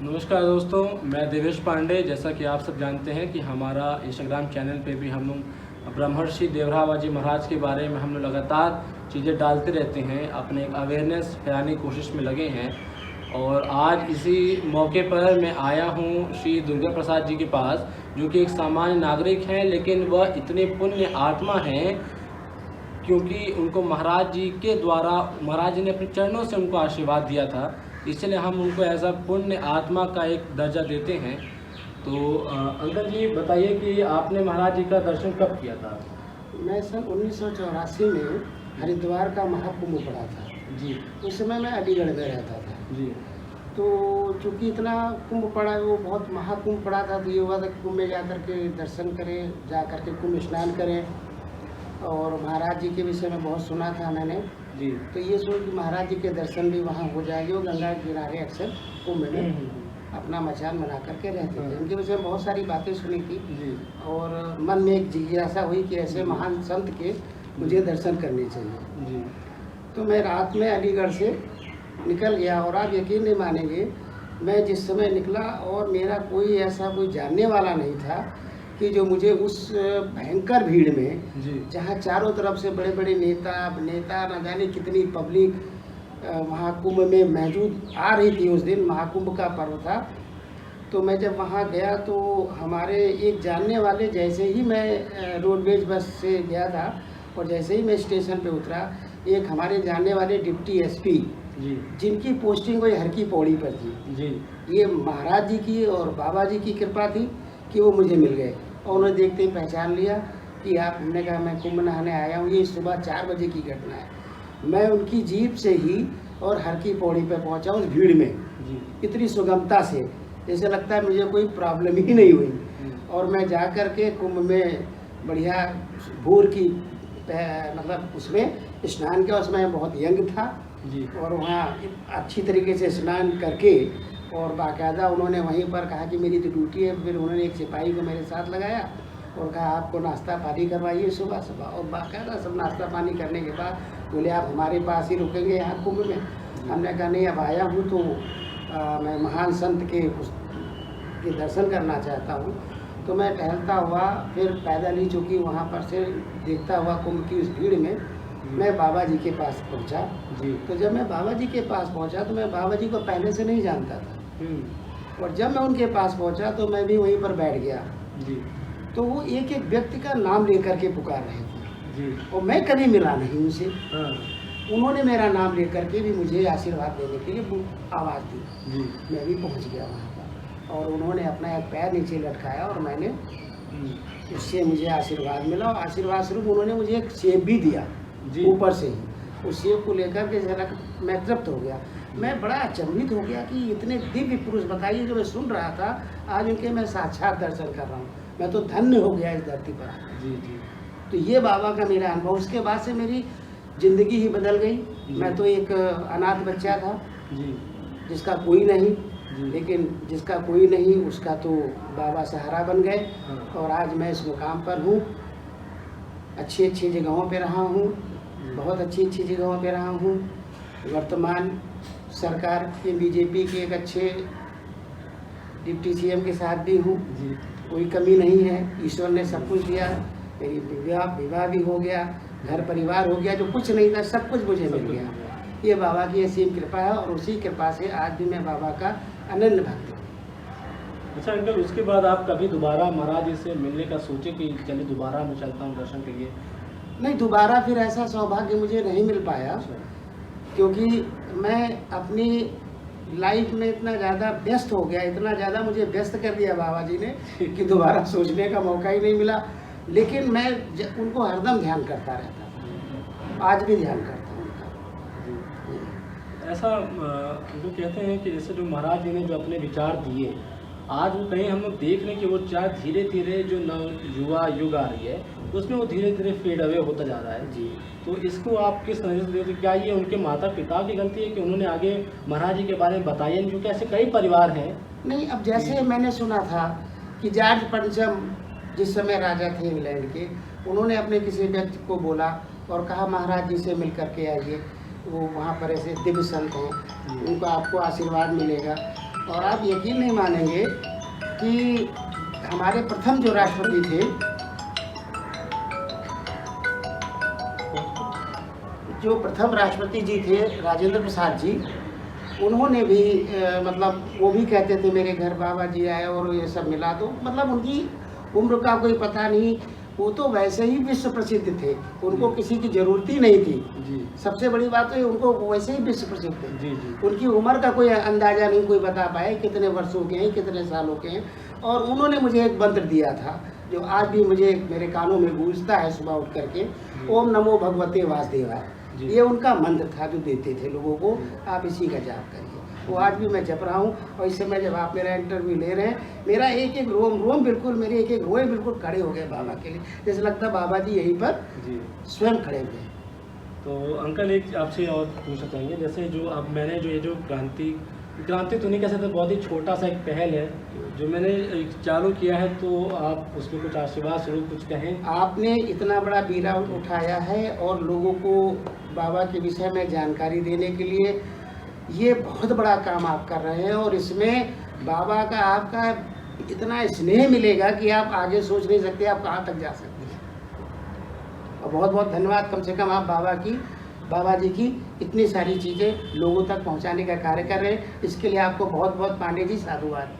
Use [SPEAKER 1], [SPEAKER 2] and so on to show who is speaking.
[SPEAKER 1] नमस्कार दोस्तों, मैं देवेश पांडे। जैसा कि आप सब जानते हैं कि हमारा इंस्टाग्राम चैनल पे भी हम लोग ब्रह्मर्षि देवराहा बाबा जी महाराज के बारे में हम लोग लगातार चीज़ें डालते रहते हैं, अपने एक अवेयरनेस फैलाने की कोशिश में लगे हैं। और आज इसी मौके पर मैं आया हूँ श्री दुर्गा प्रसाद जी के पास, जो कि एक सामान्य नागरिक हैं, लेकिन वह इतने पुण्य आत्मा हैं क्योंकि उनको महाराज जी के द्वारा महाराज जी ने अपने चरणों से उनको आशीर्वाद दिया था, इसलिए हम उनको एज अ पुण्य आत्मा का एक दर्जा देते हैं। तो अंकल जी बताइए कि आपने महाराज जी का दर्शन कब किया था?
[SPEAKER 2] मैं सन 1984 में हरिद्वार का महाकुंभ पड़ा था
[SPEAKER 1] जी
[SPEAKER 2] उस समय मैं अलीगढ़ में रहता था।
[SPEAKER 1] जी
[SPEAKER 2] तो चूँकि इतना कुंभ पड़ा, वो बहुत महाकुंभ पड़ा था, तो ये हुआ था कि कुंभ में जा कर के दर्शन करें, जा कर के कुंभ स्नान करें। और महाराज जी के विषय में बहुत सुना था मैंने,
[SPEAKER 1] जी
[SPEAKER 2] तो ये सुन कि महाराज जी के दर्शन भी वहाँ हो जाएंगे। वो गंगा के किनारे अक्सर कुंभ में अपना मचान बना करके रहते थे। इनके विषय में बहुत सारी बातें सुनी थी
[SPEAKER 1] जी
[SPEAKER 2] और मन में एक जिज्ञासा हुई कि ऐसे महान संत के मुझे दर्शन करने चाहिए।
[SPEAKER 1] जी
[SPEAKER 2] तो मैं रात में अलीगढ़ से निकल गया और आप यकीन नहीं मानेंगे, मैं जिस समय निकला और मेरा कोई ऐसा कोई जानने वाला नहीं था कि जो मुझे उस भयंकर भीड़ में,
[SPEAKER 1] जी
[SPEAKER 2] जहाँ चारों तरफ से बड़े बड़े नेता न जाने कितनी पब्लिक महाकुंभ में मौजूद आ रही थी। उस दिन महाकुंभ का पर्व था। तो मैं जब वहाँ गया तो हमारे एक जानने वाले, जैसे ही मैं रोडवेज बस से गया था और जैसे ही मैं स्टेशन पे उतरा, एक हमारे जानने वाले डिप्टी एसपी,
[SPEAKER 1] जी
[SPEAKER 2] जिनकी पोस्टिंग वही हर की पौड़ी पर थी,
[SPEAKER 1] जी
[SPEAKER 2] ये महाराज जी की और बाबा जी की कृपा थी कि वो मुझे मिल गए और उन्हें देखते ही पहचान लिया कि आप। हमने कहा मैं कुंभ नहाने आया हूँ, ये सुबह 4 बजे की घटना है। मैं उनकी जीप से ही और हर की पौड़ी पर पहुँचा उस भीड़ में,
[SPEAKER 1] जी
[SPEAKER 2] इतनी सुगमता से जैसे लगता है मुझे कोई प्रॉब्लम ही नहीं हुई। और मैं जा कर के कुंभ में बढ़िया भोर की मतलब उसमें स्नान किया। उसमें बहुत यंग था
[SPEAKER 1] जी
[SPEAKER 2] और वहाँ अच्छी तरीके से स्नान करके और बाकायदा उन्होंने वहीं पर कहा कि मेरी तो ड्यूटी है। फिर उन्होंने एक सिपाही को मेरे साथ लगाया और कहा आपको नाश्ता पानी करवाइए सुबह सुबह। और बाकायदा सब नाश्ता पानी करने के बाद बोले आप हमारे पास ही रुकेंगे यहाँ कुंभ में। हमने कहा नहीं, अब आया हूँ तो मैं महान संत के दर्शन करना चाहता हूँ। तो मैं टहलता हुआ फिर पैदल ही, चूँकि वहाँ पर से देखता हुआ कुंभ की उस भीड़ में मैं बाबा जी के पास पहुँचा।
[SPEAKER 1] जी
[SPEAKER 2] तो जब मैं बाबा जी के पास पहुँचा तो मैं बाबा जी को पहले से नहीं जानता था। और जब मैं उनके पास पहुँचा तो मैं भी वहीं पर बैठ गया।
[SPEAKER 1] जी
[SPEAKER 2] तो वो एक एक व्यक्ति का नाम लेकर के पुकार रहे थे
[SPEAKER 1] जी
[SPEAKER 2] और मैं कभी मिला नहीं उनसे।
[SPEAKER 1] हाँ
[SPEAKER 2] उन्होंने मेरा नाम लेकर के भी मुझे आशीर्वाद देने के लिए आवाज़ दी।
[SPEAKER 1] जी
[SPEAKER 2] मैं भी पहुँच गया वहाँ पर और उन्होंने अपना एक पैर नीचे लटकाया और मैंने उससे मुझे आशीर्वाद मिला। और आशीर्वाद स्वरूप उन्होंने मुझे एक सेब भी दिया
[SPEAKER 1] जी
[SPEAKER 2] ऊपर से ही। उस सेब को लेकर के जरा मैं तृप्त हो गया। मैं बड़ा अचंभित हो गया कि इतने दिव्य पुरुष, बताइए, जो मैं सुन रहा था आज उनके मैं साक्षात दर्शन कर रहा हूँ। मैं तो धन्य हो गया इस धरती पर।
[SPEAKER 1] जी जी
[SPEAKER 2] तो ये बाबा का मेरा अनुभव, उसके बाद से मेरी ज़िंदगी ही बदल गई। मैं तो एक अनाथ बच्चा था
[SPEAKER 1] जी
[SPEAKER 2] जिसका कोई नहीं,
[SPEAKER 1] जी
[SPEAKER 2] लेकिन जिसका कोई नहीं उसका तो बाबा सहारा बन गए।
[SPEAKER 1] हाँ।
[SPEAKER 2] और आज मैं इस मुकाम पर हूँ। अच्छी अच्छी जगहों पे रहा हूँ, बहुत अच्छी अच्छी जगहों पे रहा हूँ। वर्तमान सरकार के बीजेपी के एक अच्छे डिप्टी सीएम के साथ भी हूँ।
[SPEAKER 1] जी
[SPEAKER 2] कोई कमी नहीं है, ईश्वर ने सब कुछ दिया। मेरी विवाह भी हो गया, घर परिवार हो गया, जो कुछ नहीं था सब कुछ मुझे मिल गया। ये बाबा की असीम कृपा है और उसी कृपा से आज भी मैं बाबा का अनन्य भक्त हूँ।
[SPEAKER 1] अच्छा अंकल, उसके बाद आप कभी दोबारा महाराज जी से मिलने का सोचे कि चलिए दोबारा मैं चलता हूँ दर्शन के लिए?
[SPEAKER 2] नहीं, दोबारा फिर ऐसा सौभाग्य मुझे नहीं मिल पाया, क्योंकि मैं अपनी लाइफ में इतना ज़्यादा व्यस्त हो गया, इतना ज़्यादा मुझे व्यस्त कर दिया बाबा जी ने कि दोबारा सोचने का मौका ही नहीं मिला। लेकिन मैं उनको हरदम ध्यान करता रहता था, आज भी ध्यान करता हूँ उनका।
[SPEAKER 1] ऐसा जो कहते हैं कि जैसे जो महाराज जी ने जो अपने विचार दिए, आज वो कहीं हम लोग देख रहे हैं कि वो चार धीरे धीरे जो नव युवा युग आ रही है उसमें वो धीरे धीरे फेड अवे होता जा रहा है।
[SPEAKER 2] जी,
[SPEAKER 1] तो इसको आप किस नज़र से देखते हैं? क्या ये उनके माता पिता की गलती है कि उन्होंने आगे महाराज जी के बारे में बताया नहीं? क्योंकि ऐसे कई परिवार हैं।
[SPEAKER 2] नहीं, अब जैसे मैंने सुना था कि जॉर्ज पंचम जिस समय राजा थे इंग्लैंड के, उन्होंने अपने किसी व्यक्ति को बोला और कहा महाराज जी से मिल करके आइए, वो वहाँ पर ऐसे दिव्य संत हैं, उनको आपको आशीर्वाद मिलेगा। और आप यकीन नहीं मानेंगे कि हमारे प्रथम जो राष्ट्रपति थे, जो प्रथम राष्ट्रपति जी थे राजेंद्र प्रसाद जी, उन्होंने भी मतलब वो भी कहते थे मेरे घर बाबा जी आए और ये सब मिला। तो मतलब उनकी उम्र का कोई पता नहीं, वो तो वैसे ही विश्व प्रसिद्ध थे, उनको किसी की ज़रूरत ही नहीं थी
[SPEAKER 1] जी
[SPEAKER 2] सबसे बड़ी बात है, उनको वैसे ही विश्व प्रसिद्ध थे।
[SPEAKER 1] जी जी
[SPEAKER 2] उनकी उम्र का कोई अंदाज़ा नहीं कोई बता पाए कितने वर्षों के हैं, कितने सालों के हैं। और उन्होंने मुझे एक मंत्र दिया था जो आज भी मुझे मेरे कानों में गूंजता है सुबह उठ करके, ओम नमो भगवते वासुदेवाय।
[SPEAKER 1] जी।
[SPEAKER 2] ये उनका मंत्र था जो देते थे लोगों को, आप इसी का जाप करिए। वो आज भी मैं जप रहा हूँ। और इस समय जब आप मेरा इंटरव्यू ले रहे हैं, मेरा एक एक रोम बिल्कुल, मेरे एक एक रोए बिल्कुल खड़े हो गए बाबा के लिए, जैसे लगता है बाबा जी यहीं पर
[SPEAKER 1] जी।
[SPEAKER 2] स्वयं खड़े हुए।
[SPEAKER 1] तो अंकल एक आपसे और पूछना चाहेंगे, जैसे जो अब मैंने जो ये जो क्रांति तो नहीं कह सकते, बहुत ही छोटा सा एक पहल है जो मैंने चालू किया है, तो आप उसमें कुछ आशीर्वाद स्वरूप कुछ कहें।
[SPEAKER 2] आपने इतना बड़ा बीड़ा उठाया है और लोगों को बाबा के विषय में जानकारी देने के लिए ये बहुत बड़ा काम आप कर रहे हैं। और इसमें बाबा का आपका इतना स्नेह मिलेगा कि आप आगे सोच नहीं सकते आप कहाँ तक जा सकते हैं। और बहुत बहुत धन्यवाद, कम से कम आप बाबा जी की इतनी सारी चीज़ें लोगों तक पहुंचाने का कार्य कर रहे हैं। इसके लिए आपको बहुत बहुत पांडे जी साधुवाद।